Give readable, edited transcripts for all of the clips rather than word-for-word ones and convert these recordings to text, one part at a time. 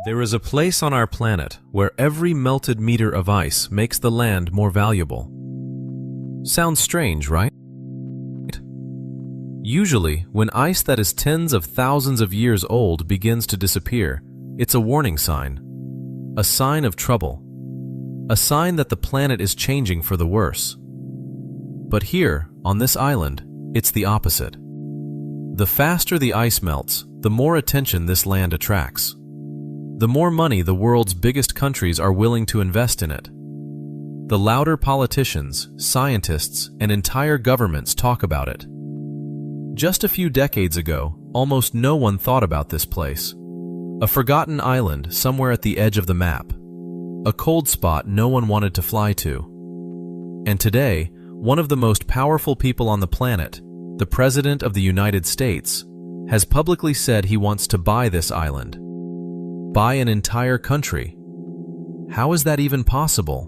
There is a place on our planet where every melted meter of ice makes the land more valuable. Sounds strange, right? Usually, when ice that is tens of thousands of years old begins to disappear, it's a warning sign. A sign of trouble. A sign that the planet is changing for the worse. But here, on this island, it's the opposite. The faster the ice melts, the more attention this land attracts. The more money the world's biggest countries are willing to invest in it. The louder politicians, scientists, and entire governments talk about it. Just a few decades ago, almost no one thought about this place. A forgotten island somewhere at the edge of the map. A cold spot no one wanted to fly to. And today, one of the most powerful people on the planet, the President of the United States, has publicly said he wants to buy this island. Buy an entire country. How is that even possible?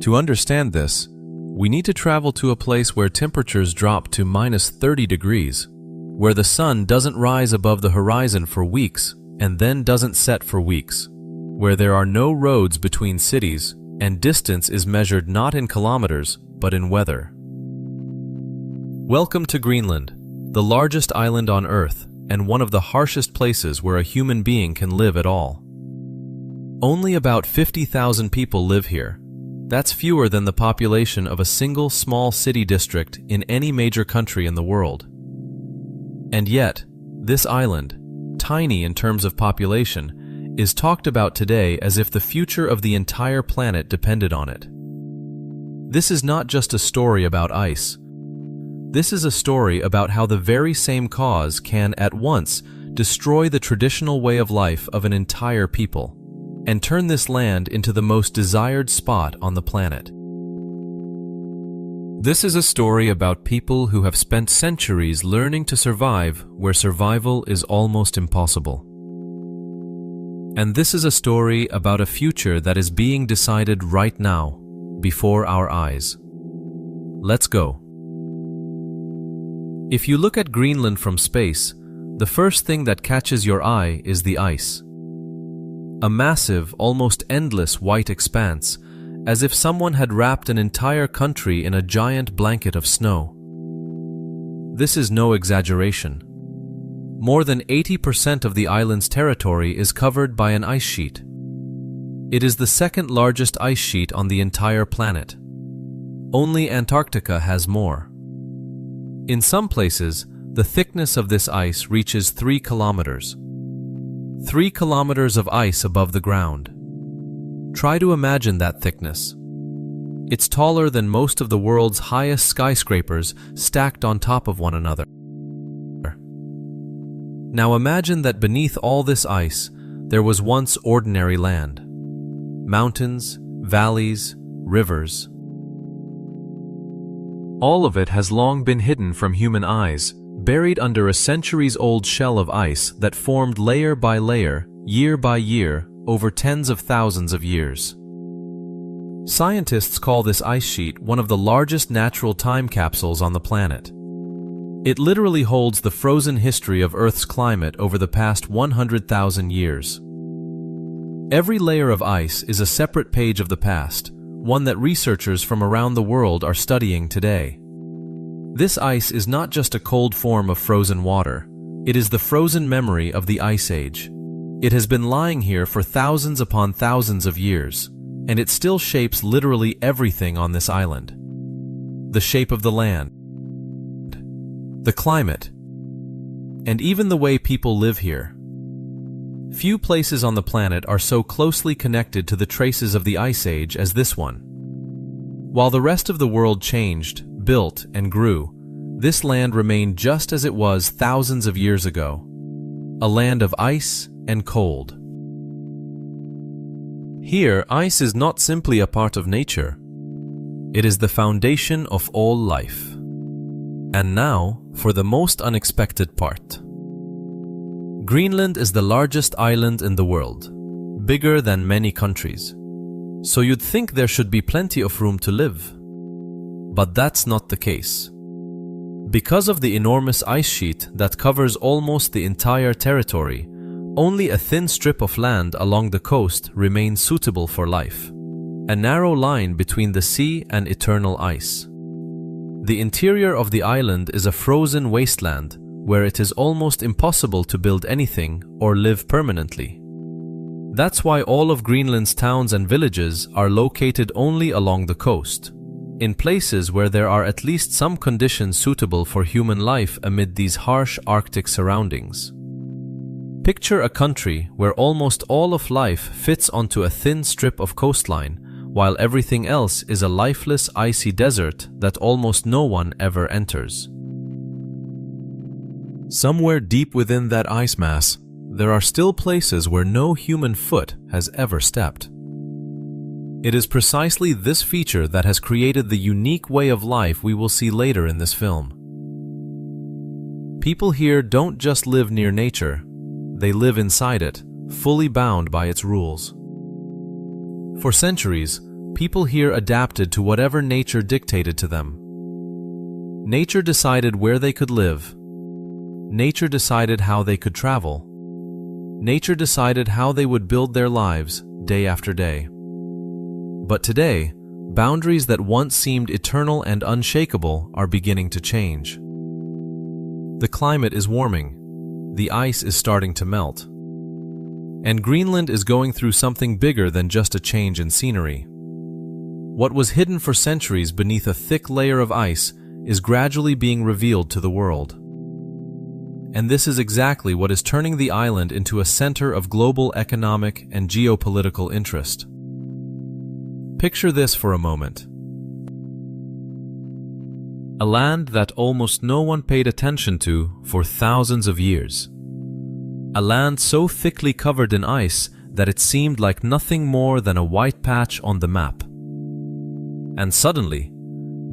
To understand this, we need to travel to a place where temperatures drop to -30 degrees, where the sun doesn't rise above the horizon for weeks and then doesn't set for weeks, where there are no roads between cities and distance is measured not in kilometers but in weather. Welcome to Greenland, the largest island on Earth and one of the harshest places where a human being can live at all. Only about 50,000 people live here. That's fewer than the population of a single small city district in any major country in the world. And yet, this island, tiny in terms of population, is talked about today as if the future of the entire planet depended on it. This is not just a story about ice. This is a story about how the very same cause can, at once, destroy the traditional way of life of an entire people, and turn this land into the most desired spot on the planet. This is a story about people who have spent centuries learning to survive where survival is almost impossible. And this is a story about a future that is being decided right now, before our eyes. Let's go. If you look at Greenland from space, the first thing that catches your eye is the ice. A massive, almost endless white expanse, as if someone had wrapped an entire country in a giant blanket of snow. This is no exaggeration. More than 80% of the island's territory is covered by an ice sheet. It is the second largest ice sheet on the entire planet. Only Antarctica has more. In some places, the thickness of this ice reaches 3 kilometers. 3 kilometers of ice above the ground. Try to imagine that thickness. It's taller than most of the world's highest skyscrapers stacked on top of one another. Now imagine that beneath all this ice, there was once ordinary land. Mountains, valleys, rivers. All of it has long been hidden from human eyes, buried under a centuries-old shell of ice that formed layer by layer, year by year, over tens of thousands of years. Scientists call this ice sheet one of the largest natural time capsules on the planet. It literally holds the frozen history of Earth's climate over the past 100,000 years. Every layer of ice is a separate page of the past, one that researchers from around the world are studying today. This ice is not just a cold form of frozen water. It is the frozen memory of the Ice Age. It has been lying here for thousands upon thousands of years, and it still shapes literally everything on this island. The shape of the land, the climate, and even the way people live here. Few places on the planet are so closely connected to the traces of the Ice Age as this one. While the rest of the world changed, built, and grew, this land remained just as it was thousands of years ago. A land of ice and cold. Here, ice is not simply a part of nature. It is the foundation of all life. And now, for the most unexpected part. Greenland is the largest island in the world, bigger than many countries. So you'd think there should be plenty of room to live. But that's not the case. Because of the enormous ice sheet that covers almost the entire territory, Only a thin strip of land along the coast remains suitable for life, a narrow line between the sea and eternal ice. The interior of the island is a frozen wasteland where it is almost impossible to build anything or live permanently. That's why all of Greenland's towns and villages are located only along the coast, in places where there are at least some conditions suitable for human life amid these harsh Arctic surroundings. Picture a country where almost all of life fits onto a thin strip of coastline, while everything else is a lifeless, icy desert that almost no one ever enters. Somewhere deep within that ice mass, there are still places where no human foot has ever stepped. It is precisely this feature that has created the unique way of life we will see later in this film. People here don't just live near nature, they live inside it, fully bound by its rules. For centuries, people here adapted to whatever nature dictated to them. Nature decided where they could live. Nature decided how they could travel. Nature decided how they would build their lives day after day. But today, boundaries that once seemed eternal and unshakable are beginning to change. The climate is warming. The ice is starting to melt. And Greenland is going through something bigger than just a change in scenery. What was hidden for centuries beneath a thick layer of ice is gradually being revealed to the world. And this is exactly what is turning the island into a center of global economic and geopolitical interest. Picture this for a moment. A land that almost no one paid attention to for thousands of years. A land so thickly covered in ice that it seemed like nothing more than a white patch on the map. And suddenly,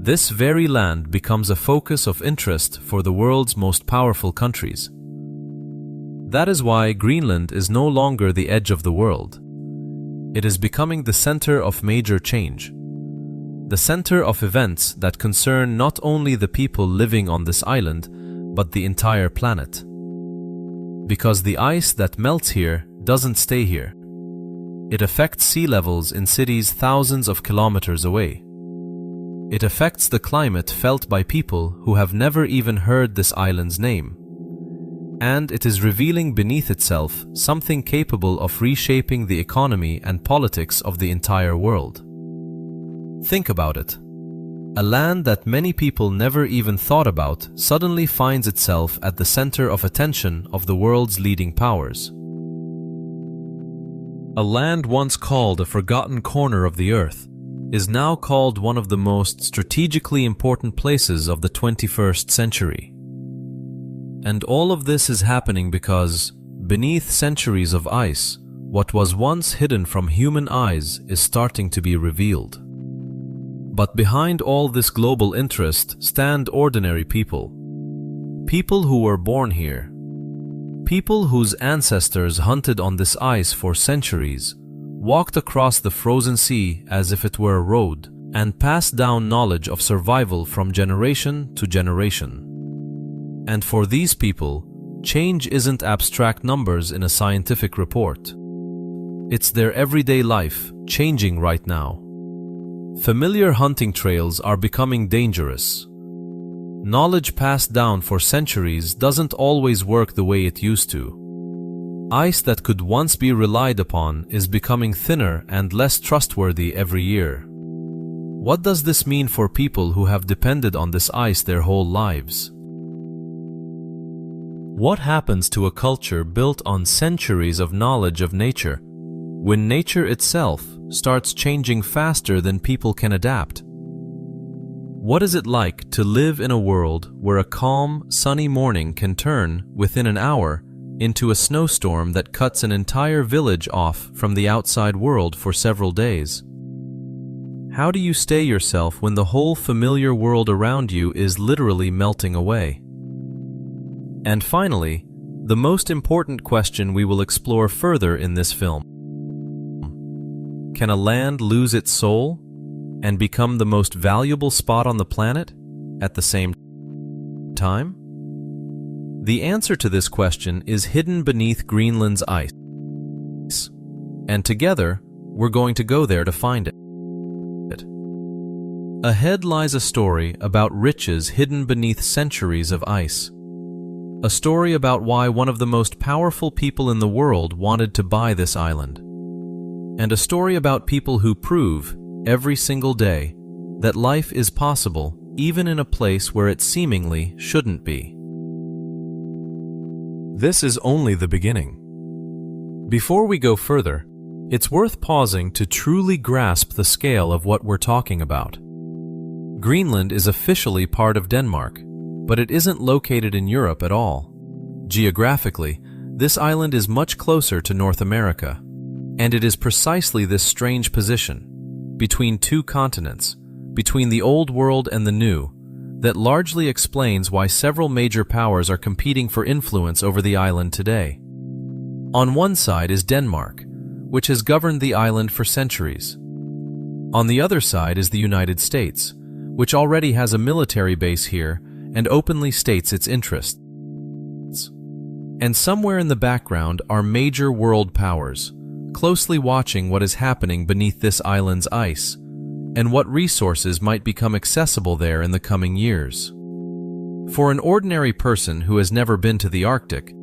this very land becomes a focus of interest for the world's most powerful countries. That is why Greenland is no longer the edge of the world. It is becoming the center of major change. The center of events that concern not only the people living on this island, but the entire planet. Because the ice that melts here doesn't stay here. It affects sea levels in cities thousands of kilometers away. It affects the climate felt by people who have never even heard this island's name. And it is revealing beneath itself something capable of reshaping the economy and politics of the entire world. Think about it. A land that many people never even thought about suddenly finds itself at the center of attention of the world's leading powers. A land once called a forgotten corner of the earth is now called one of the most strategically important places of the 21st century. And all of this is happening because, beneath centuries of ice, what was once hidden from human eyes is starting to be revealed. But behind all this global interest stand ordinary people. People who were born here. People whose ancestors hunted on this ice for centuries, walked across the frozen sea as if it were a road, and passed down knowledge of survival from generation to generation. And for these people, change isn't abstract numbers in a scientific report. It's their everyday life, changing right now. Familiar hunting trails are becoming dangerous. Knowledge passed down for centuries doesn't always work the way it used to. Ice that could once be relied upon is becoming thinner and less trustworthy every year. What does this mean for people who have depended on this ice their whole lives? What happens to a culture built on centuries of knowledge of nature when nature itself starts changing faster than people can adapt? What is it like to live in a world where a calm, sunny morning can turn, within an hour, into a snowstorm that cuts an entire village off from the outside world for several days? How do you stay yourself when the whole familiar world around you is literally melting away? And finally, the most important question we will explore further in this film. Can a land lose its soul and become the most valuable spot on the planet at the same time? The answer to this question is hidden beneath Greenland's ice. And together, we're going to go there to find it. Ahead lies a story about riches hidden beneath centuries of ice. A story about why one of the most powerful people in the world wanted to buy this island. And a story about people who prove, every single day, that life is possible even in a place where it seemingly shouldn't be. This is only the beginning. Before we go further, it's worth pausing to truly grasp the scale of what we're talking about. Greenland is officially part of Denmark, but it isn't located in Europe at all. Geographically, this island is much closer to North America, and it is precisely this strange position, between two continents, between the old world and the new, that largely explains why several major powers are competing for influence over the island today. On one side is Denmark, which has governed the island for centuries. On the other side is the United States, which already has a military base here and openly states its interests. And somewhere in the background are major world powers, closely watching what is happening beneath this island's ice, and what resources might become accessible there in the coming years. For an ordinary person who has never been to the Arctic,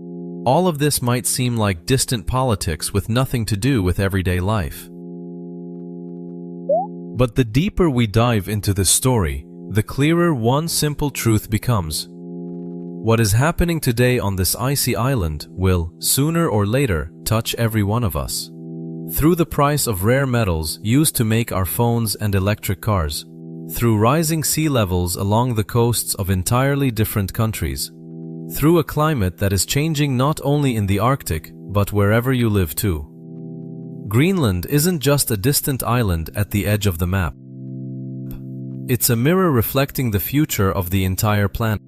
all of this might seem like distant politics with nothing to do with everyday life. But the deeper we dive into this story, the clearer one simple truth becomes. What is happening today on this icy island will, sooner or later, touch every one of us. Through the price of rare metals used to make our phones and electric cars, through rising sea levels along the coasts of entirely different countries, through a climate that is changing not only in the Arctic, but wherever you live too. Greenland isn't just a distant island at the edge of the map. It's a mirror reflecting the future of the entire planet.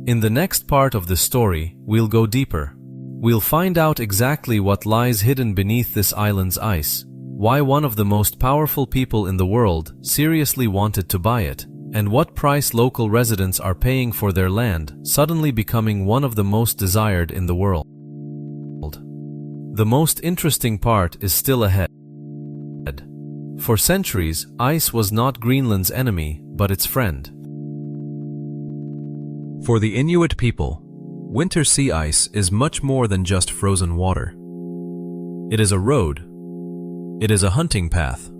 In the next part of the story, we'll go deeper. We'll find out exactly what lies hidden beneath this island's ice, why one of the most powerful people in the world seriously wanted to buy it, and what price local residents are paying for their land suddenly becoming one of the most desired in the world. The most interesting part is still ahead. For centuries, ice was not Greenland's enemy, but its friend. For the Inuit people, winter sea ice is much more than just frozen water. It is a road. It is a hunting path.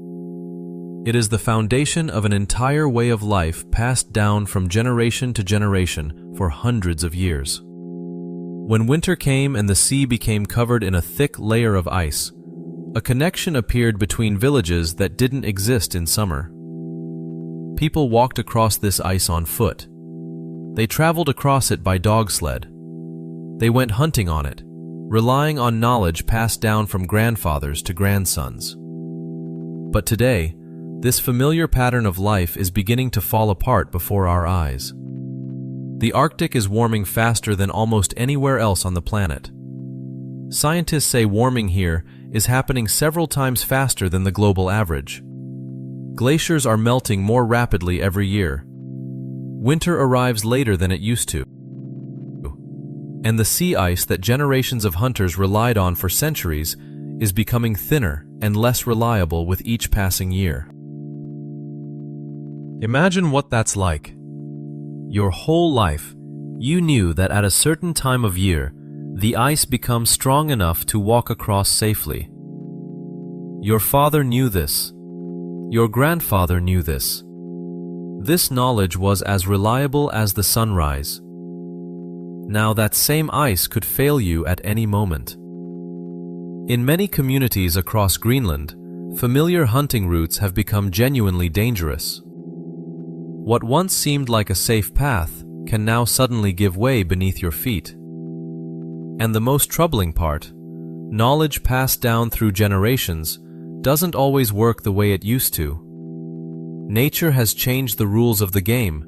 It is the foundation of an entire way of life passed down from generation to generation for hundreds of years. When winter came and the sea became covered in a thick layer of ice, a connection appeared between villages that didn't exist in summer. People walked across this ice on foot. They traveled across it by dog sled. They went hunting on it, relying on knowledge passed down from grandfathers to grandsons. But today, this familiar pattern of life is beginning to fall apart before our eyes. The Arctic is warming faster than almost anywhere else on the planet. Scientists say warming here is happening several times faster than the global average. Glaciers are melting more rapidly every year. Winter arrives later than it used to. And the sea ice that generations of hunters relied on for centuries is becoming thinner and less reliable with each passing year. Imagine what that's like. Your whole life, you knew that at a certain time of year, the ice becomes strong enough to walk across safely. Your father knew this. Your grandfather knew this. This knowledge was as reliable as the sunrise. Now that same ice could fail you at any moment. In many communities across Greenland, familiar hunting routes have become genuinely dangerous. What once seemed like a safe path can now suddenly give way beneath your feet. And the most troubling part, knowledge passed down through generations doesn't always work the way it used to. Nature has changed the rules of the game,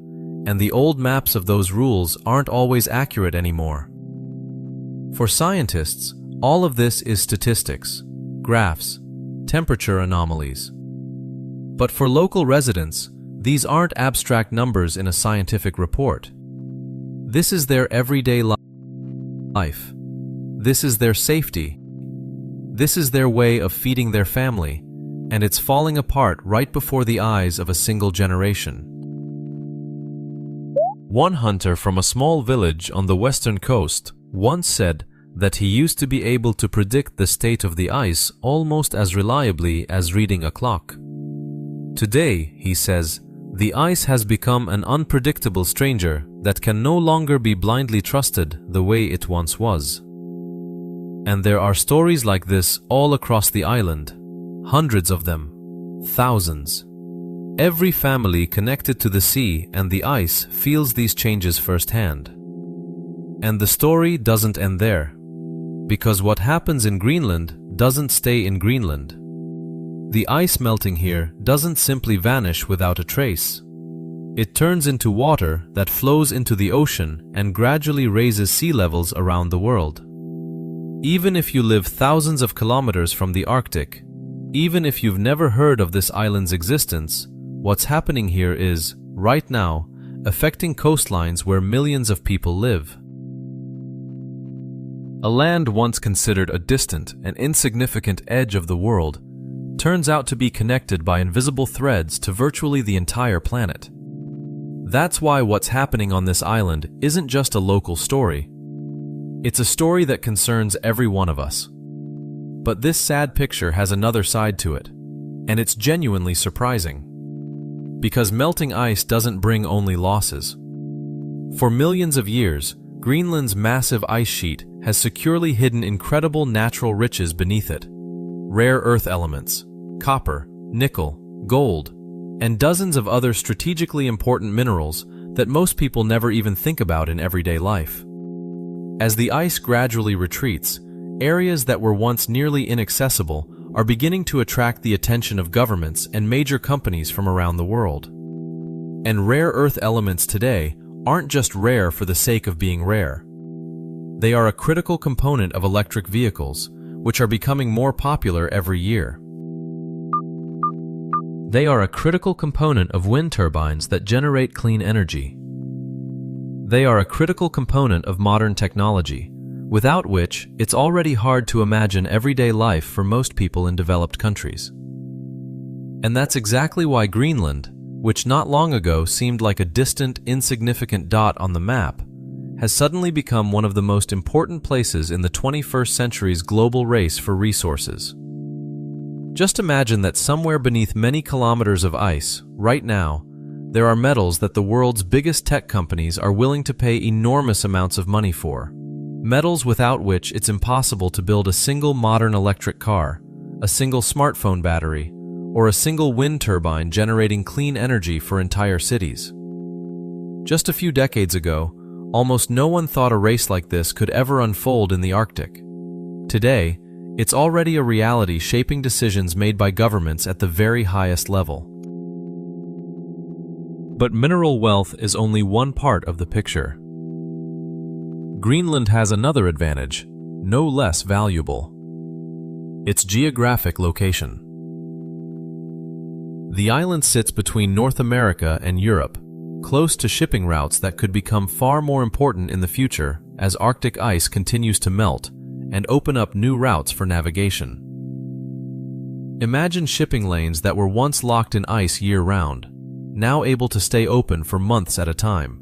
and the old maps of those rules aren't always accurate anymore. For scientists, all of this is statistics, graphs, temperature anomalies. But for local residents, these aren't abstract numbers in a scientific report. This is their everyday life. This is their safety. This is their way of feeding their family, and it's falling apart right before the eyes of a single generation. One hunter from a small village on the western coast once said that he used to be able to predict the state of the ice almost as reliably as reading a clock. Today, he says, the ice has become an unpredictable stranger that can no longer be blindly trusted the way it once was. And there are stories like this all across the island, hundreds of them, thousands. Every family connected to the sea and the ice feels these changes firsthand. And the story doesn't end there, because what happens in Greenland doesn't stay in Greenland. The ice melting here doesn't simply vanish without a trace. It turns into water that flows into the ocean and gradually raises sea levels around the world. Even if you live thousands of kilometers from the Arctic, even if you've never heard of this island's existence, what's happening here is, right now, affecting coastlines where millions of people live. A land once considered a distant and insignificant edge of the world turns out to be connected by invisible threads to virtually the entire planet. That's why what's happening on this island isn't just a local story. It's a story that concerns every one of us. But this sad picture has another side to it, and it's genuinely surprising. Because melting ice doesn't bring only losses. For millions of years, Greenland's massive ice sheet has securely hidden incredible natural riches beneath it. Rare earth elements, copper, nickel, gold, and dozens of other strategically important minerals that most people never even think about in everyday life. As the ice gradually retreats, areas that were once nearly inaccessible are beginning to attract the attention of governments and major companies from around the world. And rare earth elements today aren't just rare for the sake of being rare. They are a critical component of electric vehicles, which are becoming more popular every year. They are a critical component of wind turbines that generate clean energy. They are a critical component of modern technology, without which it's already hard to imagine everyday life for most people in developed countries. And that's exactly why Greenland, which not long ago seemed like a distant, insignificant dot on the map, has suddenly become one of the most important places in the 21st century's global race for resources. Just imagine that somewhere beneath many kilometers of ice, right now, there are metals that the world's biggest tech companies are willing to pay enormous amounts of money for. Metals without which it's impossible to build a single modern electric car, a single smartphone battery, or a single wind turbine generating clean energy for entire cities. Just a few decades ago, almost no one thought a race like this could ever unfold in the Arctic. Today, it's already a reality shaping decisions made by governments at the very highest level. But mineral wealth is only one part of the picture. Greenland has another advantage, no less valuable: its geographic location. The island sits between North America and Europe, close to shipping routes that could become far more important in the future as Arctic ice continues to melt and open up new routes for navigation. Imagine shipping lanes that were once locked in ice year-round, now able to stay open for months at a time.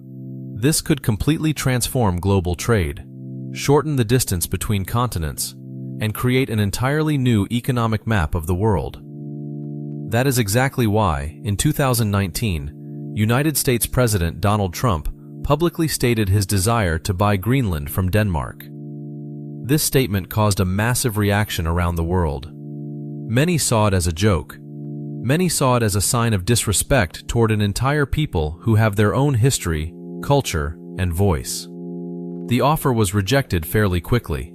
This could completely transform global trade, shorten the distance between continents, and create an entirely new economic map of the world. That is exactly why, in 2019, United States President Donald Trump publicly stated his desire to buy Greenland from Denmark. This statement caused a massive reaction around the world. Many saw it as a joke. Many saw it as a sign of disrespect toward an entire people who have their own history, culture, and voice. The offer was rejected fairly quickly.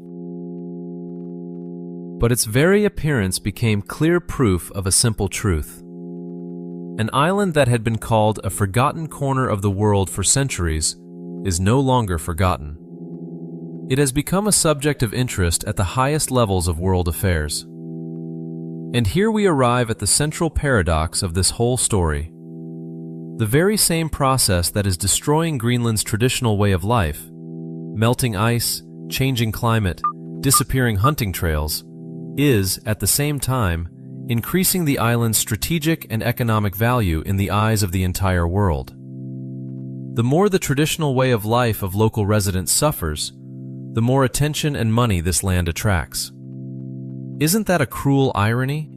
But its very appearance became clear proof of a simple truth. An island that had been called a forgotten corner of the world for centuries is no longer forgotten. It has become a subject of interest at the highest levels of world affairs. And here we arrive at the central paradox of this whole story. The very same process that is destroying Greenland's traditional way of life, melting ice, changing climate, disappearing hunting trails, is, at the same time, increasing the island's strategic and economic value in the eyes of the entire world. The more the traditional way of life of local residents suffers, the more attention and money this land attracts. Isn't that a cruel irony?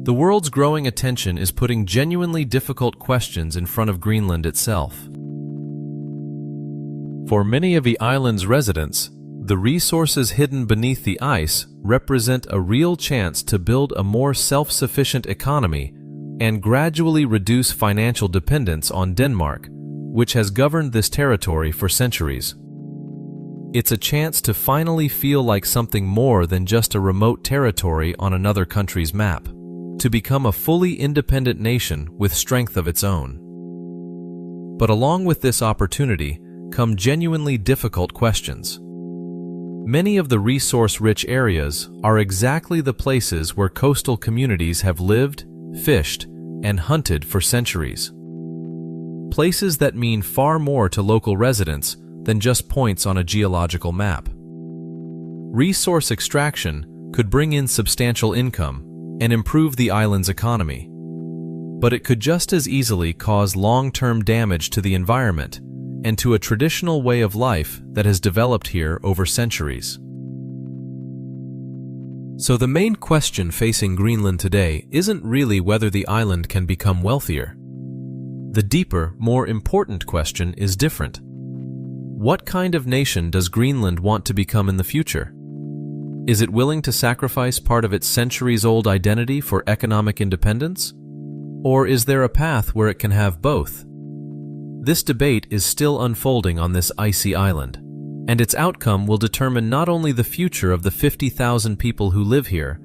The world's growing attention is putting genuinely difficult questions in front of Greenland itself. For many of the island's residents, the resources hidden beneath the ice represent a real chance to build a more self-sufficient economy and gradually reduce financial dependence on Denmark, which has governed this territory for centuries. It's a chance to finally feel like something more than just a remote territory on another country's map, to become a fully independent nation with strength of its own. But along with this opportunity come genuinely difficult questions. Many of the resource-rich areas are exactly the places where coastal communities have lived, fished, and hunted for centuries. Places that mean far more to local residents than just points on a geological map. Resource extraction could bring in substantial income and improve the island's economy, but it could just as easily cause long-term damage to the environment and to a traditional way of life that has developed here over centuries. So the main question facing Greenland today isn't really whether the island can become wealthier. The deeper, more important question is different. What kind of nation does Greenland want to become in the future? Is it willing to sacrifice part of its centuries-old identity for economic independence? Or is there a path where it can have both? This debate is still unfolding on this icy island, and its outcome will determine not only the future of the 50,000 people who live here,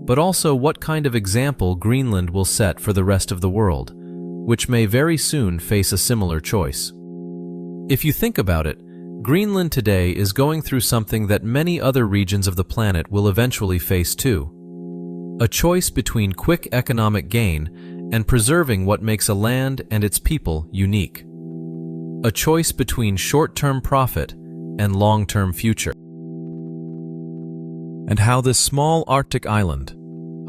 but also what kind of example Greenland will set for the rest of the world, which may very soon face a similar choice. If you think about it, Greenland today is going through something that many other regions of the planet will eventually face too. A choice between quick economic gain and preserving what makes a land and its people unique. A choice between short-term profit and long-term future. And how this small Arctic island,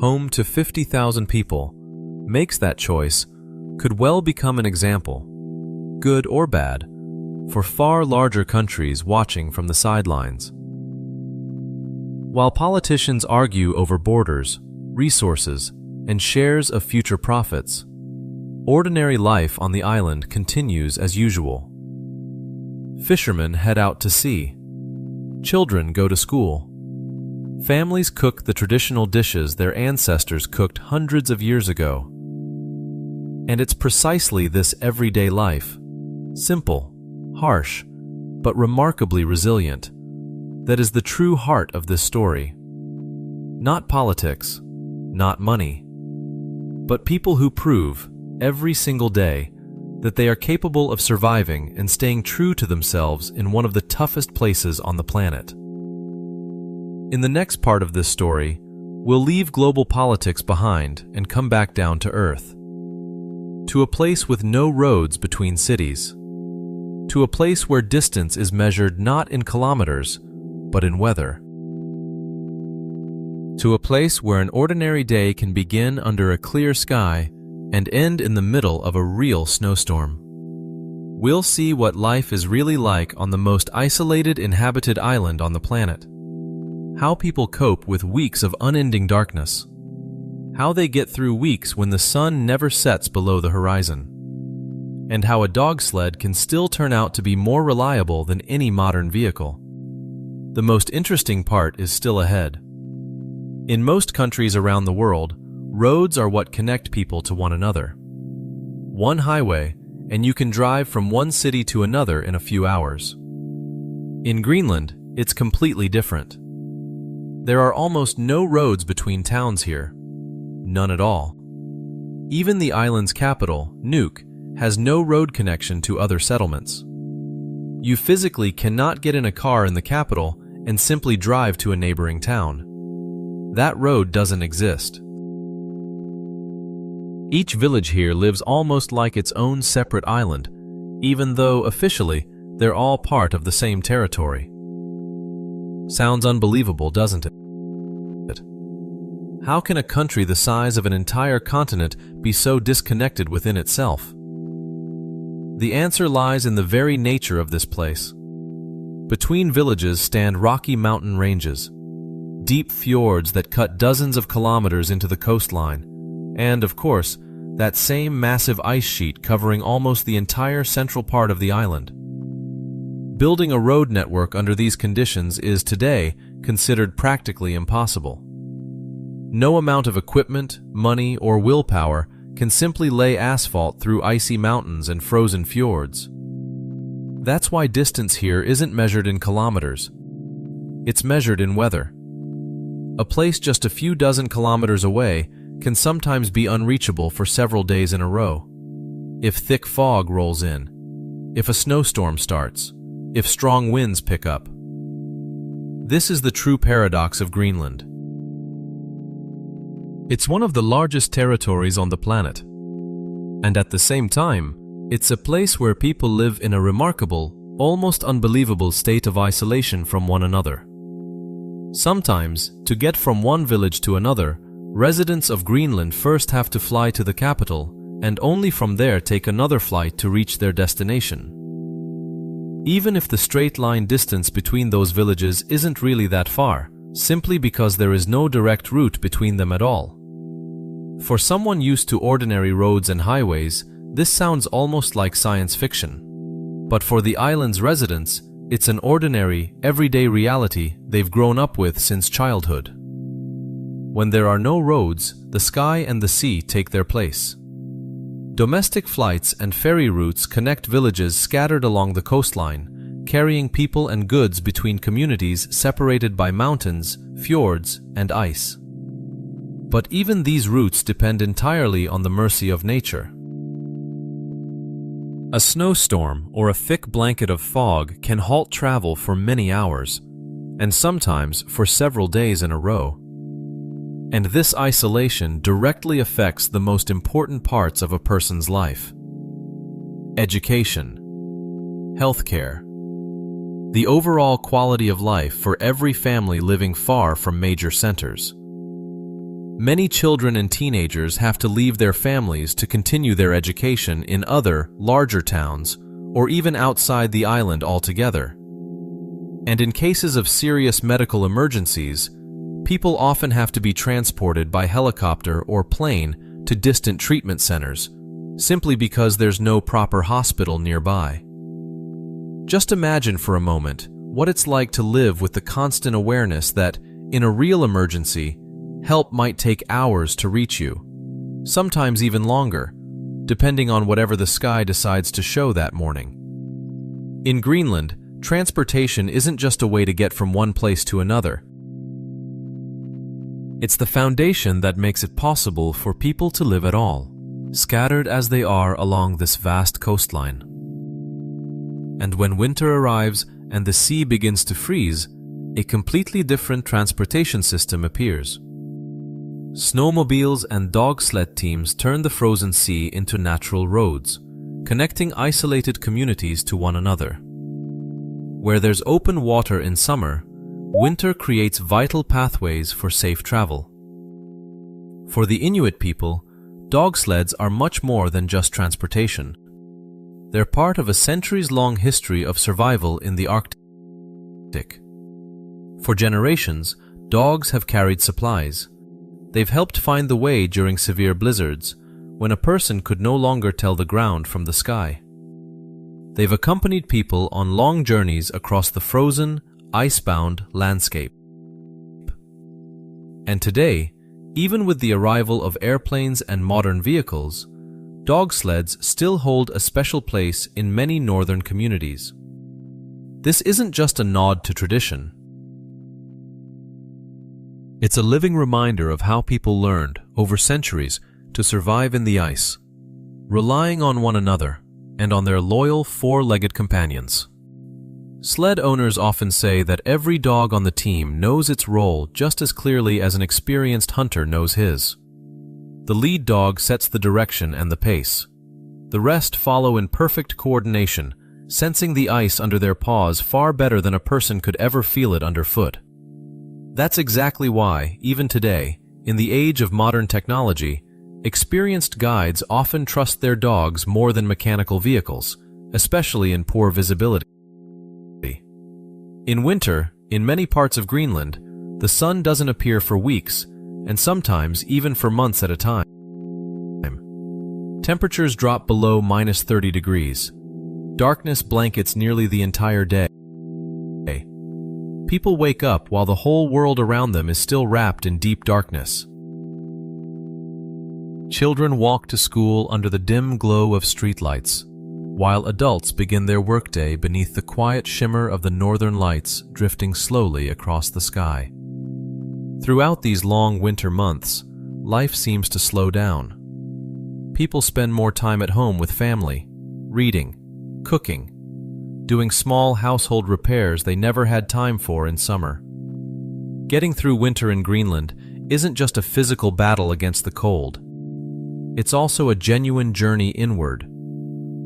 home to 50,000 people, makes that choice could well become an example, good or bad, for far larger countries watching from the sidelines. While politicians argue over borders, resources, and shares of future profits, ordinary life on the island continues as usual. Fishermen head out to sea. Children go to school. Families cook the traditional dishes their ancestors cooked hundreds of years ago. And it's precisely this everyday life, simple, harsh, but remarkably resilient, that is the true heart of this story. Not politics, not money, but people who prove, every single day, that they are capable of surviving and staying true to themselves in one of the toughest places on the planet. In the next part of this story, we'll leave global politics behind and come back down to earth. To a place with no roads between cities. To a place where distance is measured not in kilometers, but in weather. To a place where an ordinary day can begin under a clear sky and end in the middle of a real snowstorm. We'll see what life is really like on the most isolated inhabited island on the planet. How people cope with weeks of unending darkness. How they get through weeks when the sun never sets below the horizon. And how a dog sled can still turn out to be more reliable than any modern vehicle. The most interesting part is still ahead. In most countries around the world, roads are what connect people to one another. One highway, and you can drive from one city to another in a few hours. In Greenland, it's completely different. There are almost no roads between towns here. None at all. Even the island's capital, Nuuk, has no road connection to other settlements. You physically cannot get in a car in the capital and simply drive to a neighboring town. That road doesn't exist. Each village here lives almost like its own separate island, even though officially they're all part of the same territory. Sounds unbelievable, doesn't it? How can a country the size of an entire continent be so disconnected within itself? The answer lies in the very nature of this place. Between villages stand rocky mountain ranges, deep fjords that cut dozens of kilometers into the coastline, and, of course, that same massive ice sheet covering almost the entire central part of the island. Building a road network under these conditions is today considered practically impossible. No amount of equipment, money, or willpower can simply lay asphalt through icy mountains and frozen fjords. That's why distance here isn't measured in kilometers. It's measured in weather. A place just a few dozen kilometers away can sometimes be unreachable for several days in a row. If thick fog rolls in, if a snowstorm starts, if strong winds pick up. This is the true paradox of Greenland. It's one of the largest territories on the planet, and at the same time, it's a place where people live in a remarkable, almost unbelievable state of isolation from one another. Sometimes, to get from one village to another, residents of Greenland first have to fly to the capital, and only from there take another flight to reach their destination. Even if the straight-line distance between those villages isn't really that far, simply because there is no direct route between them at all. For someone used to ordinary roads and highways, this sounds almost like science fiction. But for the island's residents, it's an ordinary, everyday reality they've grown up with since childhood. When there are no roads, the sky and the sea take their place. Domestic flights and ferry routes connect villages scattered along the coastline, carrying people and goods between communities separated by mountains, fjords, and ice. But even these routes depend entirely on the mercy of nature. A snowstorm or a thick blanket of fog can halt travel for many hours, and sometimes for several days in a row. And this isolation directly affects the most important parts of a person's life: education, healthcare, the overall quality of life for every family living far from major centers. Many children and teenagers have to leave their families to continue their education in other, larger towns, or even outside the island altogether. And in cases of serious medical emergencies, people often have to be transported by helicopter or plane to distant treatment centers, simply because there's no proper hospital nearby. Just imagine for a moment what it's like to live with the constant awareness that, in a real emergency, help might take hours to reach you, sometimes even longer, depending on whatever the sky decides to show that morning. In Greenland, transportation isn't just a way to get from one place to another. It's the foundation that makes it possible for people to live at all, scattered as they are along this vast coastline. And when winter arrives and the sea begins to freeze, a completely different transportation system appears. Snowmobiles and dog sled teams turn the frozen sea into natural roads, connecting isolated communities to one another. Where there's open water in summer, winter creates vital pathways for safe travel. For the Inuit people, dog sleds are much more than just transportation. They're part of a centuries-long history of survival in the Arctic. For generations, dogs have carried supplies. They've helped find the way during severe blizzards, when a person could no longer tell the ground from the sky. They've accompanied people on long journeys across the frozen, ice-bound landscape. And today, even with the arrival of airplanes and modern vehicles, dog sleds still hold a special place in many northern communities. This isn't just a nod to tradition. It's a living reminder of how people learned, over centuries, to survive in the ice, relying on one another and on their loyal four-legged companions. Sled owners often say that every dog on the team knows its role just as clearly as an experienced hunter knows his. The lead dog sets the direction and the pace. The rest follow in perfect coordination, sensing the ice under their paws far better than a person could ever feel it underfoot. That's exactly why, even today, in the age of modern technology, experienced guides often trust their dogs more than mechanical vehicles, especially in poor visibility. In winter, in many parts of Greenland, the sun doesn't appear for weeks, and sometimes even for months at a time. Temperatures drop below -30 degrees. Darkness blankets nearly the entire day. People wake up while the whole world around them is still wrapped in deep darkness. Children walk to school under the dim glow of streetlights, while adults begin their workday beneath the quiet shimmer of the northern lights drifting slowly across the sky. Throughout these long winter months, life seems to slow down. People spend more time at home with family, reading, cooking, doing small household repairs they never had time for in summer. Getting through winter in Greenland isn't just a physical battle against the cold. It's also a genuine journey inward,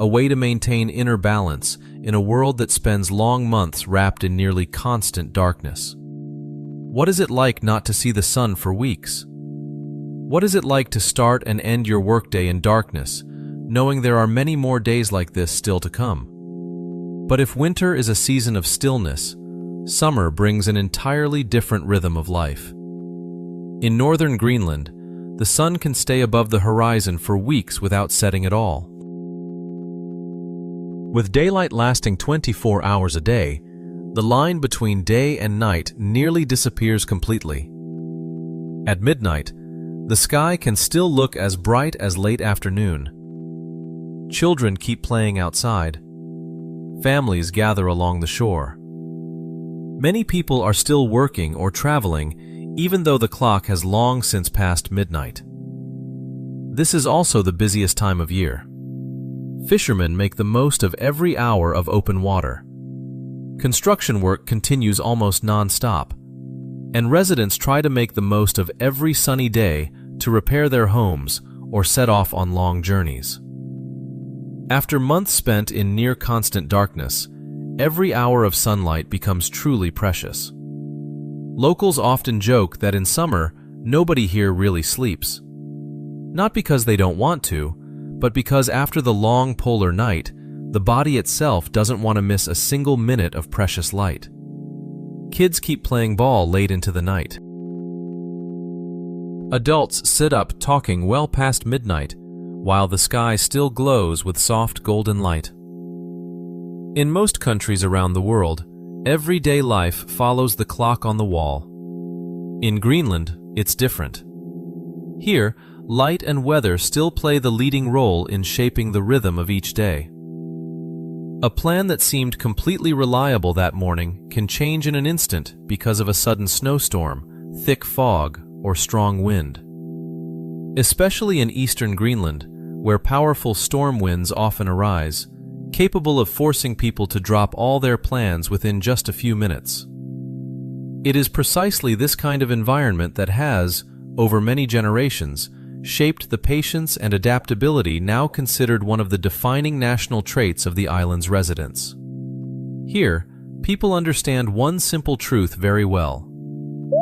a way to maintain inner balance in a world that spends long months wrapped in nearly constant darkness. What is it like not to see the sun for weeks? What is it like to start and end your workday in darkness, knowing there are many more days like this still to come? But if winter is a season of stillness, summer brings an entirely different rhythm of life. In northern Greenland, the sun can stay above the horizon for weeks without setting at all. With daylight lasting 24 hours a day, the line between day and night nearly disappears completely. At midnight, the sky can still look as bright as late afternoon. Children keep playing outside. Families gather along the shore. Many people are still working or traveling, even though the clock has long since passed midnight. This is also the busiest time of year. Fishermen make the most of every hour of open water. Construction work continues almost non-stop, and residents try to make the most of every sunny day to repair their homes or set off on long journeys. After months spent in near constant darkness, every hour of sunlight becomes truly precious. Locals often joke that in summer, nobody here really sleeps. Not because they don't want to, but because after the long polar night, the body itself doesn't want to miss a single minute of precious light. Kids keep playing ball late into the night. Adults sit up talking well past midnight, while the sky still glows with soft golden light. In most countries around the world, everyday life follows the clock on the wall. In Greenland, it's different. Here, light and weather still play the leading role in shaping the rhythm of each day. A plan that seemed completely reliable that morning can change in an instant because of a sudden snowstorm, thick fog, or strong wind. Especially in eastern Greenland, where powerful storm winds often arise, capable of forcing people to drop all their plans within just a few minutes. It is precisely this kind of environment that has, over many generations, shaped the patience and adaptability now considered one of the defining national traits of the island's residents. Here, people understand one simple truth very well.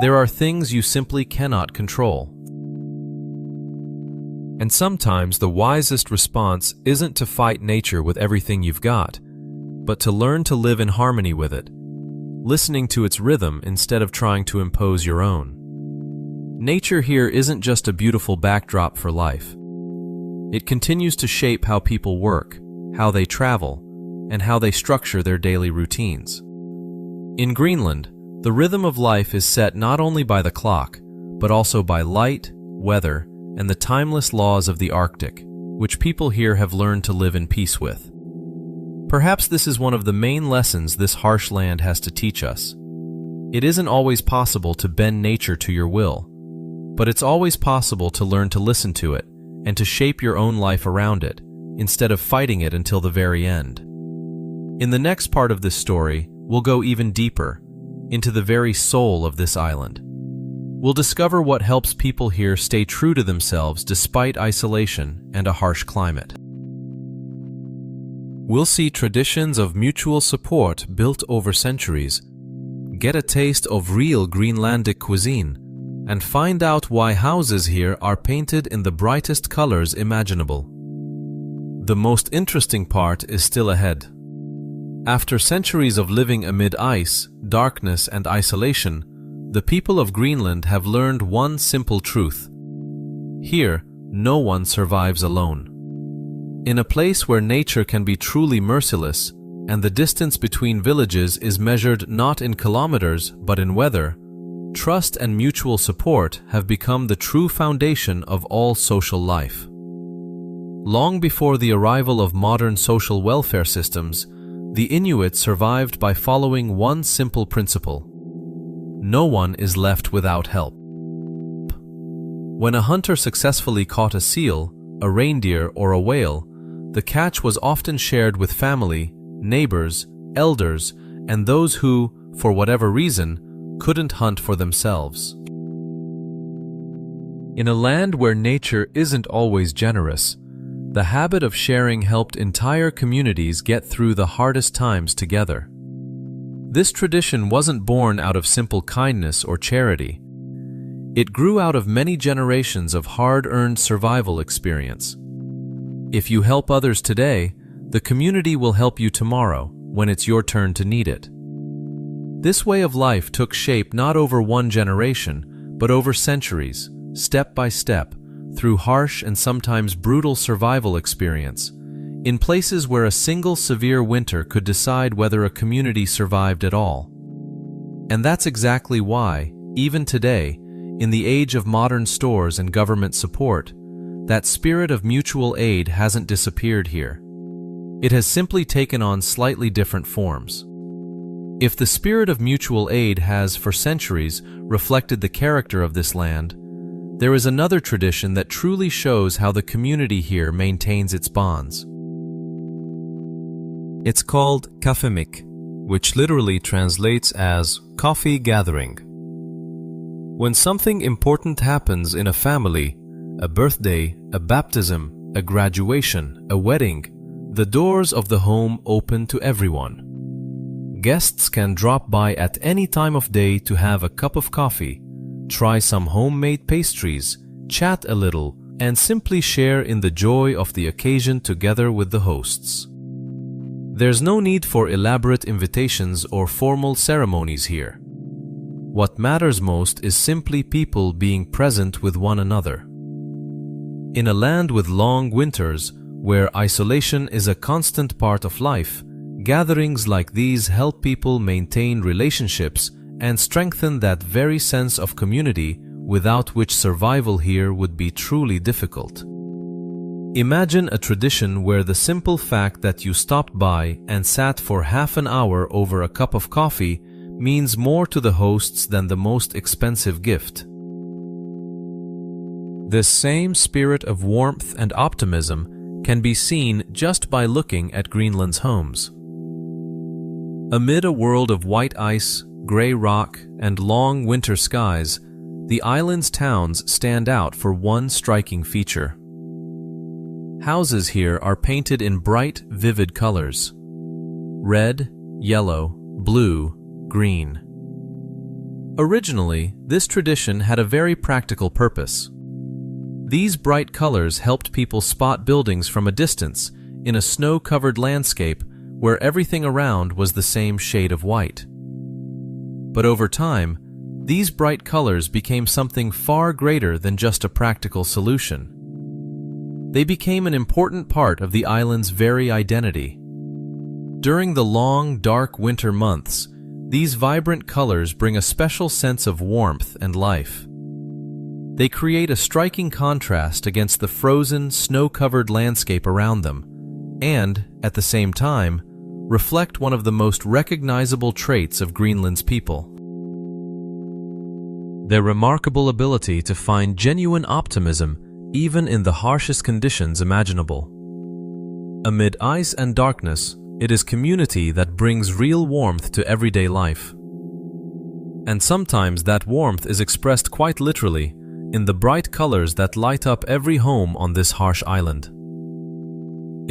There are things you simply cannot control. And sometimes the wisest response isn't to fight nature with everything you've got, but to learn to live in harmony with it, listening to its rhythm instead of trying to impose your own. Nature here isn't just a beautiful backdrop for life. It continues to shape how people work, how they travel, and how they structure their daily routines. In Greenland, the rhythm of life is set not only by the clock, but also by light, weather, and the timeless laws of the Arctic, which people here have learned to live in peace with. Perhaps this is one of the main lessons this harsh land has to teach us. It isn't always possible to bend nature to your will, but it's always possible to learn to listen to it and to shape your own life around it, instead of fighting it until the very end. In the next part of this story, we'll go even deeper, into the very soul of this island. We'll discover what helps people here stay true to themselves despite isolation and a harsh climate. We'll see traditions of mutual support built over centuries, get a taste of real Greenlandic cuisine, and find out why houses here are painted in the brightest colors imaginable. The most interesting part is still ahead. After centuries of living amid ice, darkness, and isolation, the people of Greenland have learned one simple truth. Here, no one survives alone. In a place where nature can be truly merciless, and the distance between villages is measured not in kilometers but in weather, trust and mutual support have become the true foundation of all social life. Long before the arrival of modern social welfare systems, the Inuit survived by following one simple principle: no one is left without help. When a hunter successfully caught a seal, a reindeer, or a whale, the catch was often shared with family, neighbors, elders, and those who, for whatever reason, couldn't hunt for themselves. In a land where nature isn't always generous, the habit of sharing helped entire communities get through the hardest times together. This tradition wasn't born out of simple kindness or charity. It grew out of many generations of hard-earned survival experience. If you help others today, the community will help you tomorrow when it's your turn to need it. This way of life took shape not over one generation, but over centuries, step by step, through harsh and sometimes brutal survival experience, in places where a single severe winter could decide whether a community survived at all. And that's exactly why, even today, in the age of modern stores and government support, that spirit of mutual aid hasn't disappeared here. It has simply taken on slightly different forms. If the spirit of mutual aid has, for centuries, reflected the character of this land, there is another tradition that truly shows how the community here maintains its bonds. It's called kafemik, which literally translates as coffee gathering. When something important happens in a family, a birthday, a baptism, a graduation, a wedding, the doors of the home open to everyone. Guests can drop by at any time of day to have a cup of coffee, try some homemade pastries, chat a little, and simply share in the joy of the occasion together with the hosts. There's no need for elaborate invitations or formal ceremonies here. What matters most is simply people being present with one another. In a land with long winters, where isolation is a constant part of life, gatherings like these help people maintain relationships and strengthen that very sense of community without which survival here would be truly difficult. Imagine a tradition where the simple fact that you stopped by and sat for half an hour over a cup of coffee means more to the hosts than the most expensive gift. This same spirit of warmth and optimism can be seen just by looking at Greenland's homes. Amid a world of white ice, gray rock, and long winter skies, the island's towns stand out for one striking feature. Houses here are painted in bright, vivid colors: red, yellow, blue, green. Originally, this tradition had a very practical purpose. These bright colors helped people spot buildings from a distance in a snow-covered landscape where everything around was the same shade of white. But over time, these bright colors became something far greater than just a practical solution. They became an important part of the island's very identity. During the long, dark winter months, these vibrant colors bring a special sense of warmth and life. They create a striking contrast against the frozen, snow-covered landscape around them, and, at the same time, reflect one of the most recognizable traits of Greenland's people: their remarkable ability to find genuine optimism even in the harshest conditions imaginable. Amid ice and darkness, it is community that brings real warmth to everyday life. And sometimes that warmth is expressed quite literally in the bright colors that light up every home on this harsh island.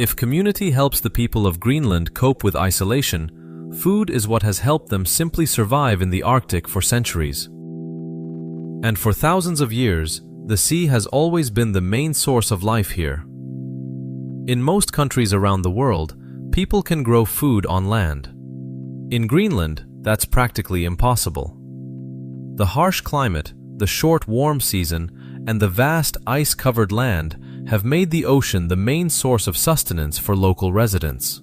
If community helps the people of Greenland cope with isolation, food is what has helped them simply survive in the Arctic for centuries. And for thousands of years, the sea has always been the main source of life here. In most countries around the world, people can grow food on land. In Greenland, that's practically impossible. The harsh climate, the short warm season, and the vast ice-covered land have made the ocean the main source of sustenance for local residents.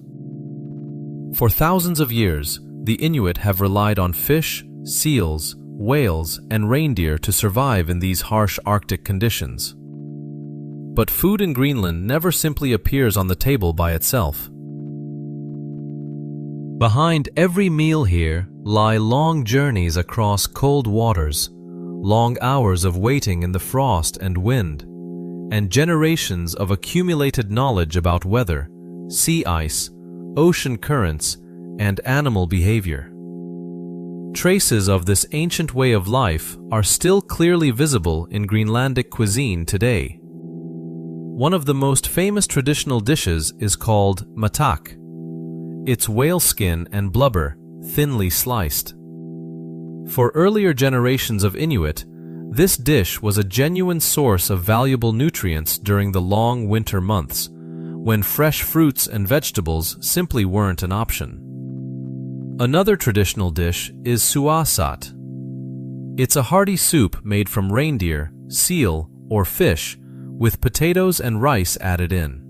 For thousands of years, the Inuit have relied on fish, seals, whales, and reindeer to survive in these harsh Arctic conditions. But food in Greenland never simply appears on the table by itself. Behind every meal here lie long journeys across cold waters, long hours of waiting in the frost and wind, and generations of accumulated knowledge about weather, sea ice, ocean currents, and animal behavior. Traces of this ancient way of life are still clearly visible in Greenlandic cuisine today. One of the most famous traditional dishes is called matak. It's whale skin and blubber, thinly sliced. For earlier generations of Inuit, this dish was a genuine source of valuable nutrients during the long winter months, when fresh fruits and vegetables simply weren't an option. Another traditional dish is suasat. It's a hearty soup made from reindeer, seal, or fish, with potatoes and rice added in.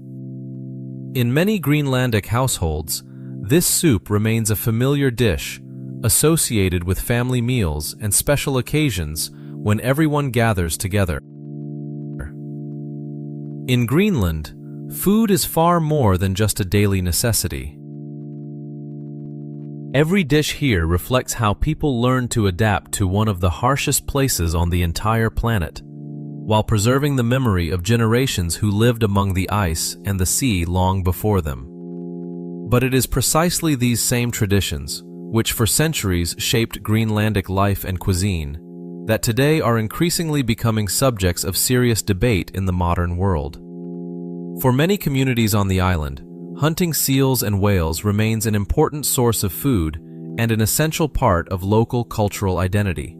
In many Greenlandic households, this soup remains a familiar dish, associated with family meals and special occasions when everyone gathers together. In Greenland, food is far more than just a daily necessity. Every dish here reflects how people learn to adapt to one of the harshest places on the entire planet, while preserving the memory of generations who lived among the ice and the sea long before them. But it is precisely these same traditions, which for centuries shaped Greenlandic life and cuisine, that today are increasingly becoming subjects of serious debate in the modern world. For many communities on the island, hunting seals and whales remains an important source of food and an essential part of local cultural identity.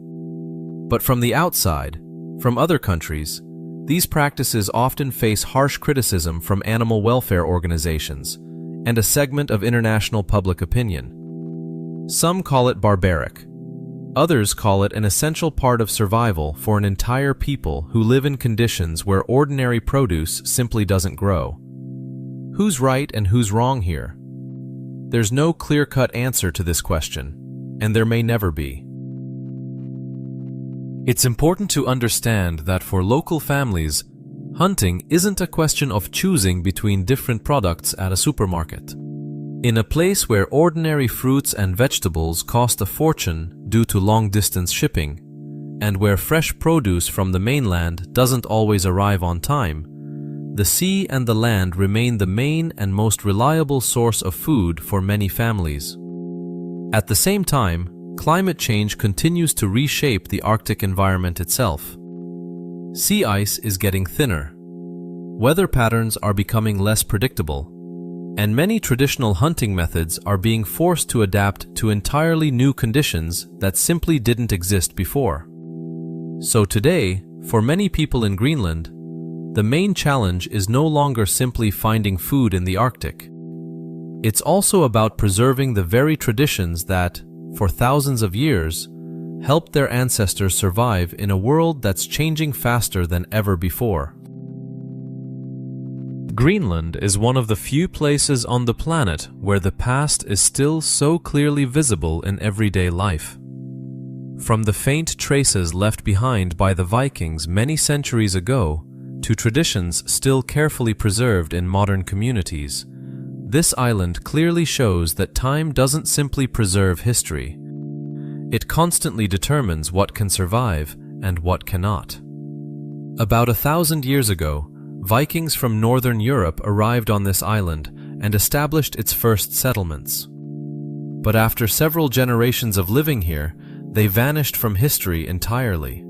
But from the outside, from other countries, these practices often face harsh criticism from animal welfare organizations and a segment of international public opinion. Some call it barbaric. Others call it an essential part of survival for an entire people who live in conditions where ordinary produce simply doesn't grow. Who's right and who's wrong here? There's no clear-cut answer to this question, and there may never be. It's important to understand that for local families, hunting isn't a question of choosing between different products at a supermarket. In a place where ordinary fruits and vegetables cost a fortune due to long-distance shipping, and where fresh produce from the mainland doesn't always arrive on time, the sea and the land remain the main and most reliable source of food for many families. At the same time, climate change continues to reshape the Arctic environment itself. Sea ice is getting thinner. Weather patterns are becoming less predictable, and many traditional hunting methods are being forced to adapt to entirely new conditions that simply didn't exist before. So today, for many people in Greenland, the main challenge is no longer simply finding food in the Arctic. It's also about preserving the very traditions that, for thousands of years, helped their ancestors survive in a world that's changing faster than ever before. Greenland is one of the few places on the planet where the past is still so clearly visible in everyday life. From the faint traces left behind by the Vikings many centuries ago to traditions still carefully preserved in modern communities, this island clearly shows that time doesn't simply preserve history. It constantly determines what can survive and what cannot. About 1,000 years ago, Vikings from northern Europe arrived on this island and established its first settlements. But after several generations of living here, they vanished from history entirely.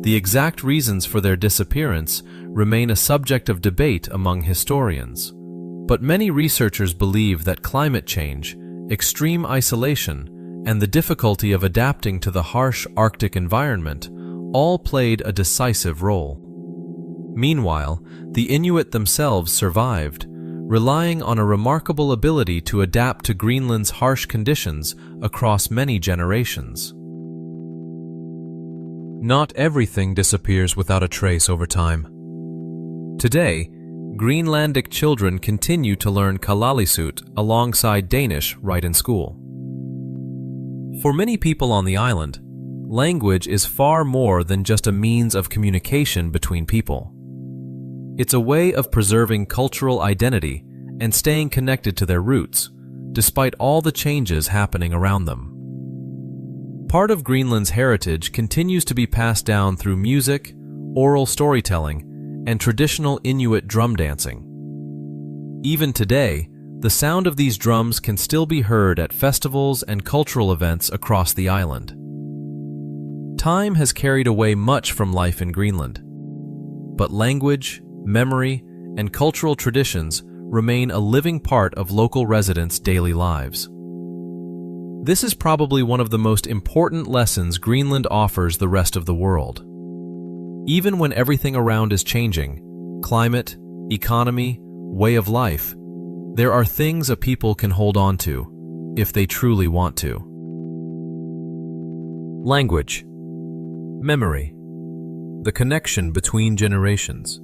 The exact reasons for their disappearance remain a subject of debate among historians, but many researchers believe that climate change, extreme isolation, and the difficulty of adapting to the harsh Arctic environment all played a decisive role. Meanwhile, the Inuit themselves survived, relying on a remarkable ability to adapt to Greenland's harsh conditions across many generations. Not everything disappears without a trace over time. Today, Greenlandic children continue to learn Kalaallisut alongside Danish right in school. For many people on the island, language is far more than just a means of communication between people. It's a way of preserving cultural identity and staying connected to their roots, despite all the changes happening around them. Part of Greenland's heritage continues to be passed down through music, oral storytelling, and traditional Inuit drum dancing. Even today, the sound of these drums can still be heard at festivals and cultural events across the island. Time has carried away much from life in Greenland, but language, memory, and cultural traditions remain a living part of local residents' daily lives. This is probably one of the most important lessons Greenland offers the rest of the world. Even when everything around is changing, climate, economy, way of life, there are things a people can hold on to, if they truly want to. Language, memory, the connection between generations,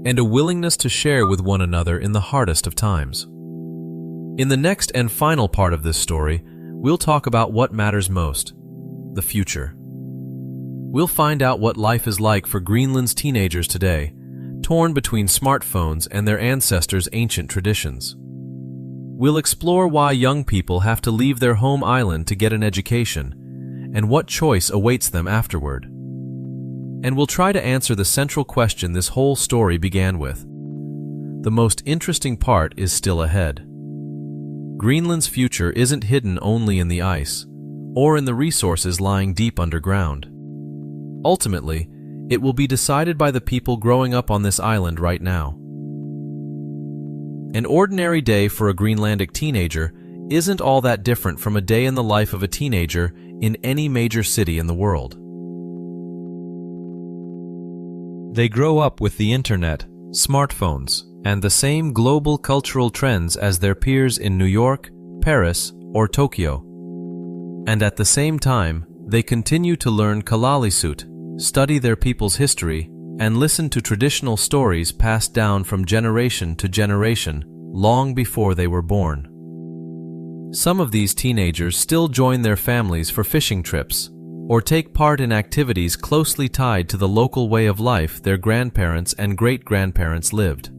and a willingness to share with one another in the hardest of times. In the next and final part of this story, we'll talk about what matters most, the future. We'll find out what life is like for Greenland's teenagers today, torn between smartphones and their ancestors' ancient traditions. We'll explore why young people have to leave their home island to get an education, and what choice awaits them afterward. And we'll try to answer the central question this whole story began with. The most interesting part is still ahead. Greenland's future isn't hidden only in the ice, or in the resources lying deep underground. Ultimately, it will be decided by the people growing up on this island right now. An ordinary day for a Greenlandic teenager isn't all that different from a day in the life of a teenager in any major city in the world. They grow up with the internet, smartphones, and the same global cultural trends as their peers in New York, Paris, or Tokyo. And at the same time, they continue to learn Kalaallisut, study their people's history, and listen to traditional stories passed down from generation to generation long before they were born. Some of these teenagers still join their families for fishing trips, or take part in activities closely tied to the local way of life their grandparents and great-grandparents lived.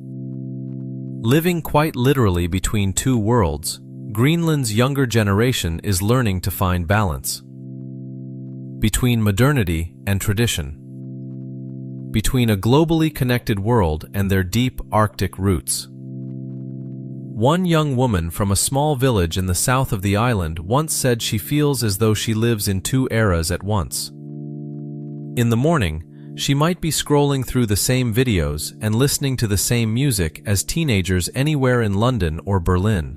Living quite literally between two worlds, Greenland's younger generation is learning to find balance. Between modernity and tradition. Between a globally connected world and their deep Arctic roots. One young woman from a small village in the south of the island once said she feels as though she lives in two eras at once. In the morning, she might be scrolling through the same videos and listening to the same music as teenagers anywhere in London or Berlin.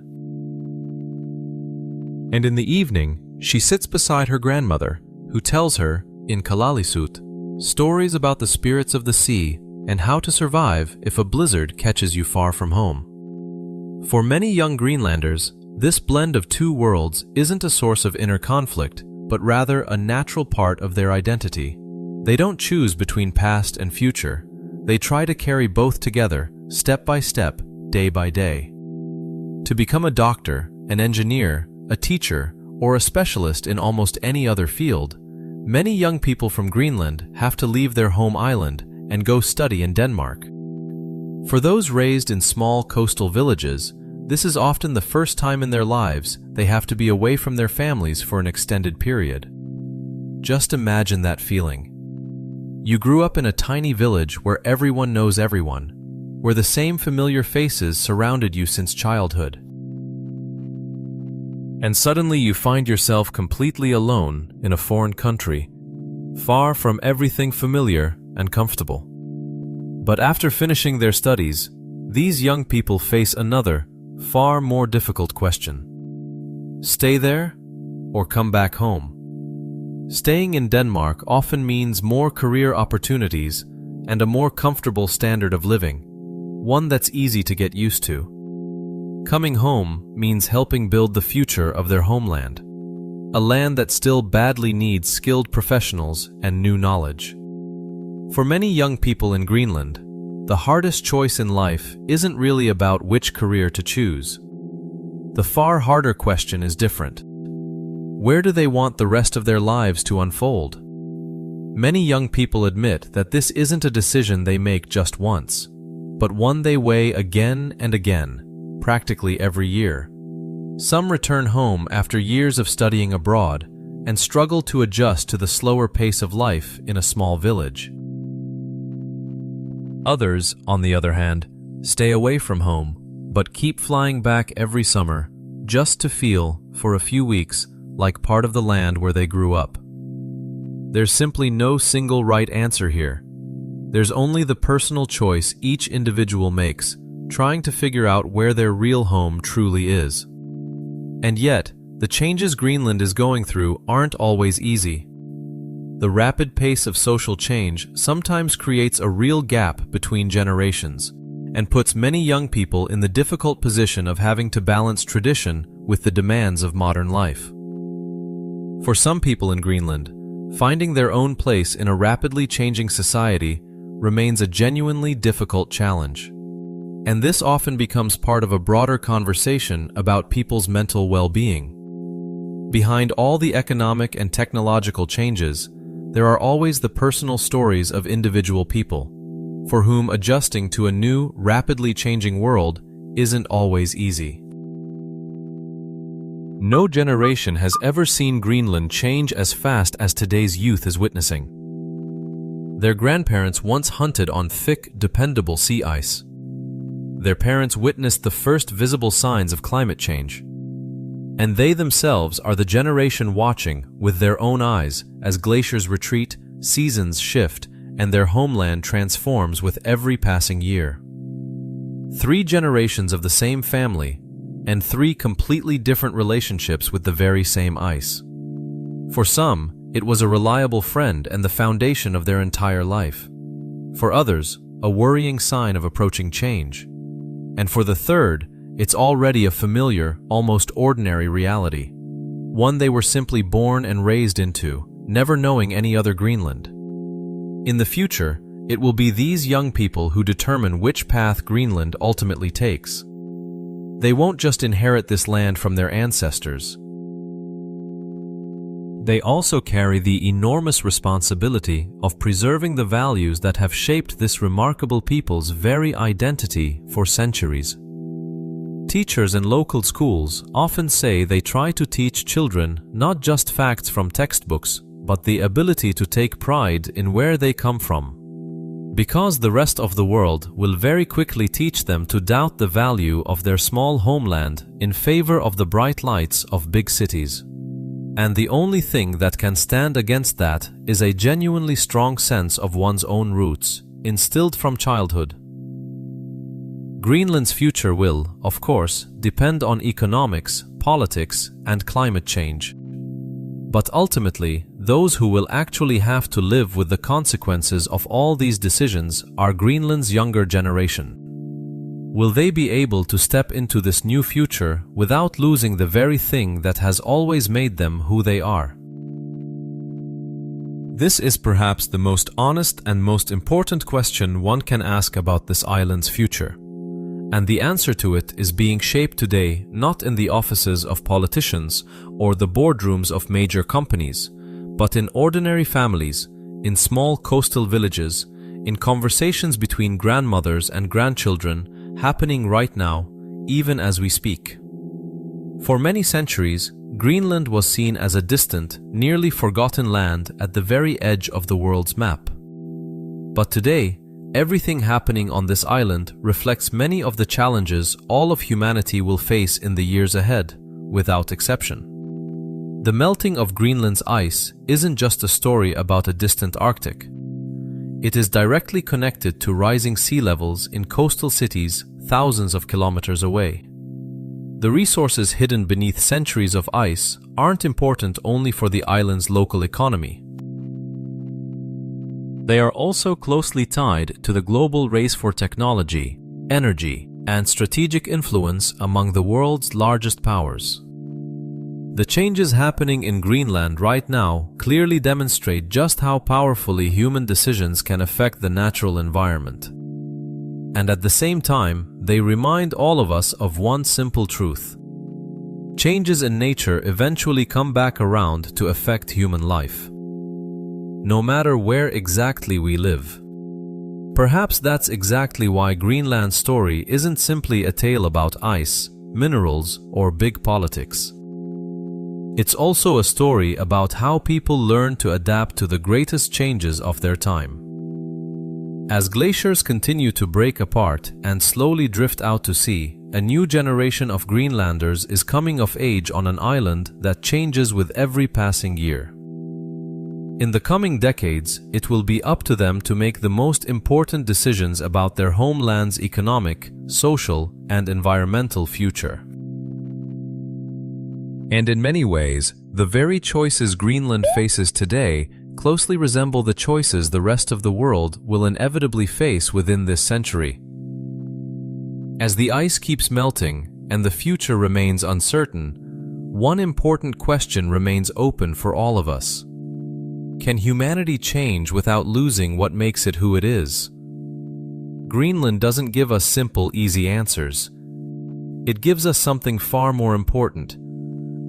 And in the evening, she sits beside her grandmother, who tells her, in Kalaallisut, stories about the spirits of the sea and how to survive if a blizzard catches you far from home. For many young Greenlanders, this blend of two worlds isn't a source of inner conflict, but rather a natural part of their identity. They don't choose between past and future. They try to carry both together, step by step, day by day. To become a doctor, an engineer, a teacher, or a specialist in almost any other field, many young people from Greenland have to leave their home island and go study in Denmark. For those raised in small coastal villages, this is often the first time in their lives they have to be away from their families for an extended period. Just imagine that feeling. You grew up in a tiny village where everyone knows everyone, where the same familiar faces surrounded you since childhood. And suddenly you find yourself completely alone in a foreign country, far from everything familiar and comfortable. But after finishing their studies, these young people face another, far more difficult question. Stay there or come back home? Staying in Denmark often means more career opportunities and a more comfortable standard of living, one that's easy to get used to. Coming home means helping build the future of their homeland, a land that still badly needs skilled professionals and new knowledge. For many young people in Greenland, the hardest choice in life isn't really about which career to choose. The far harder question is different. Where do they want the rest of their lives to unfold? Many young people admit that this isn't a decision they make just once, but one they weigh again and again, practically every year. Some return home after years of studying abroad and struggle to adjust to the slower pace of life in a small village. Others, on the other hand, stay away from home, but keep flying back every summer, just to feel, for a few weeks, like part of the land where they grew up. There's simply no single right answer here. There's only the personal choice each individual makes, trying to figure out where their real home truly is. And yet, the changes Greenland is going through aren't always easy. The rapid pace of social change sometimes creates a real gap between generations and puts many young people in the difficult position of having to balance tradition with the demands of modern life. For some people in Greenland, finding their own place in a rapidly changing society remains a genuinely difficult challenge. And this often becomes part of a broader conversation about people's mental well-being. Behind all the economic and technological changes, there are always the personal stories of individual people, for whom adjusting to a new, rapidly changing world isn't always easy. No generation has ever seen Greenland change as fast as today's youth is witnessing. Their grandparents once hunted on thick, dependable sea ice. Their parents witnessed the first visible signs of climate change. And they themselves are the generation watching with their own eyes as glaciers retreat, seasons shift, and their homeland transforms with every passing year. 3 generations of the same family, and 3 completely different relationships with the very same ice. For some, it was a reliable friend and the foundation of their entire life. For others, a worrying sign of approaching change. And for the third, it's already a familiar, almost ordinary reality. One they were simply born and raised into, never knowing any other Greenland. In the future, it will be these young people who determine which path Greenland ultimately takes. They won't just inherit this land from their ancestors. They also carry the enormous responsibility of preserving the values that have shaped this remarkable people's very identity for centuries. Teachers in local schools often say they try to teach children not just facts from textbooks, but the ability to take pride in where they come from. Because the rest of the world will very quickly teach them to doubt the value of their small homeland in favor of the bright lights of big cities. And the only thing that can stand against that is a genuinely strong sense of one's own roots, instilled from childhood. Greenland's future will, of course, depend on economics, politics, and climate change. But ultimately, those who will actually have to live with the consequences of all these decisions are Greenland's younger generation. Will they be able to step into this new future without losing the very thing that has always made them who they are? This is perhaps the most honest and most important question one can ask about this island's future. And the answer to it is being shaped today not in the offices of politicians or the boardrooms of major companies, but in ordinary families, in small coastal villages, in conversations between grandmothers and grandchildren happening right now, even as we speak. For many centuries, Greenland was seen as a distant, nearly forgotten land at the very edge of the world's map. But today, everything happening on this island reflects many of the challenges all of humanity will face in the years ahead, without exception. The melting of Greenland's ice isn't just a story about a distant Arctic. It is directly connected to rising sea levels in coastal cities thousands of kilometers away. The resources hidden beneath centuries of ice aren't important only for the island's local economy. They are also closely tied to the global race for technology, energy, and strategic influence among the world's largest powers. The changes happening in Greenland right now clearly demonstrate just how powerfully human decisions can affect the natural environment. And at the same time, they remind all of us of one simple truth. Changes in nature eventually come back around to affect human life, no matter where exactly we live. Perhaps that's exactly why Greenland's story isn't simply a tale about ice, minerals, or big politics. It's also a story about how people learn to adapt to the greatest changes of their time. As glaciers continue to break apart and slowly drift out to sea, a new generation of Greenlanders is coming of age on an island that changes with every passing year. In the coming decades, it will be up to them to make the most important decisions about their homeland's economic, social, and environmental future. And in many ways, the very choices Greenland faces today closely resemble the choices the rest of the world will inevitably face within this century. As the ice keeps melting and the future remains uncertain, one important question remains open for all of us. Can humanity change without losing what makes it who it is? Greenland doesn't give us simple, easy answers. It gives us something far more important.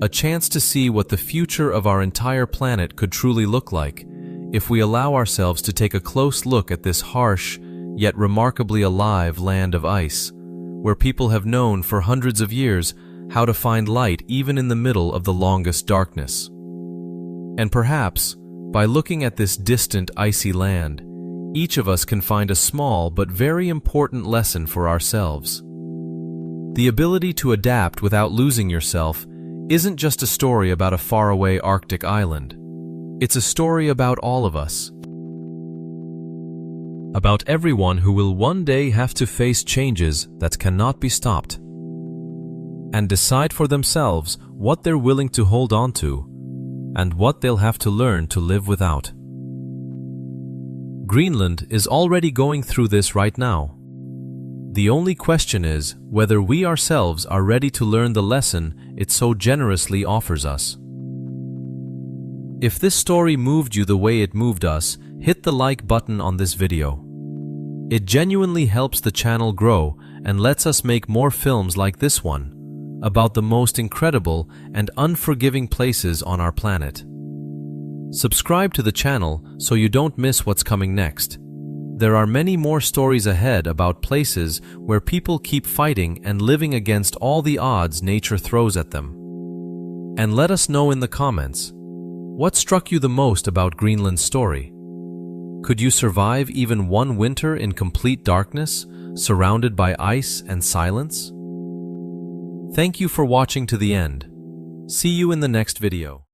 A chance to see what the future of our entire planet could truly look like if we allow ourselves to take a close look at this harsh, yet remarkably alive land of ice, where people have known for hundreds of years how to find light even in the middle of the longest darkness. And perhaps, by looking at this distant icy land, each of us can find a small but very important lesson for ourselves. The ability to adapt without losing yourself isn't just a story about a faraway Arctic island. It's a story about all of us. About everyone who will one day have to face changes that cannot be stopped, and decide for themselves what they're willing to hold on to and what they'll have to learn to live without. Greenland is already going through this right now. The only question is whether we ourselves are ready to learn the lesson it so generously offers us. If this story moved you the way it moved us, hit the like button on this video. It genuinely helps the channel grow and lets us make more films like this one, about the most incredible and unforgiving places on our planet. Subscribe to the channel so you don't miss what's coming next. There are many more stories ahead about places where people keep fighting and living against all the odds nature throws at them. And let us know in the comments, what struck you the most about Greenland's story? Could you survive even one winter in complete darkness, surrounded by ice and silence? Thank you for watching to the end. See you in the next video.